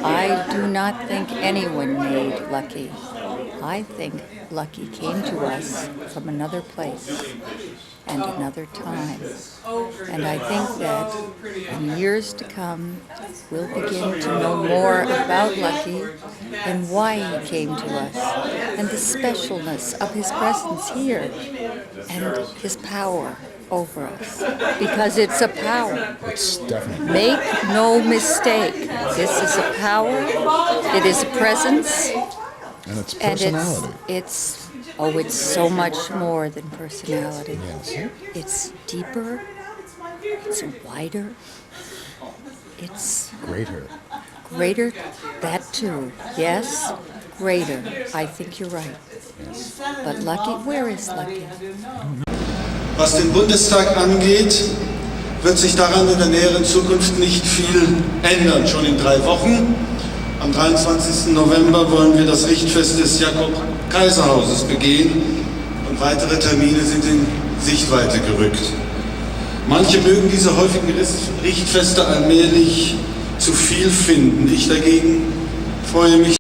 I do not think anyone made Lucky. I think Lucky came to us from another place and another time. And I think that in years to come, we'll begin to know more about Lucky and why he came to us and the specialness of his presence here and his power over us, because it's a power. It's definitely. Make no mistake, this is a power, it is a presence, And it's and personality. it's so much more than personality. Yes. It's deeper, it's wider, it's Greater. that too, yes, greater. I think you're right. Yes. But Lucky, where is Lucky? Was den Bundestag angeht, wird sich daran in der näheren Zukunft nicht viel ändern. Schon in 3 Wochen, am 23. November, wollen wir das Richtfest des Jakob-Kaiser-Hauses begehen und weitere Termine sind in Sichtweite gerückt. Manche mögen diese häufigen Richtfeste allmählich zu viel finden. Ich dagegen freue mich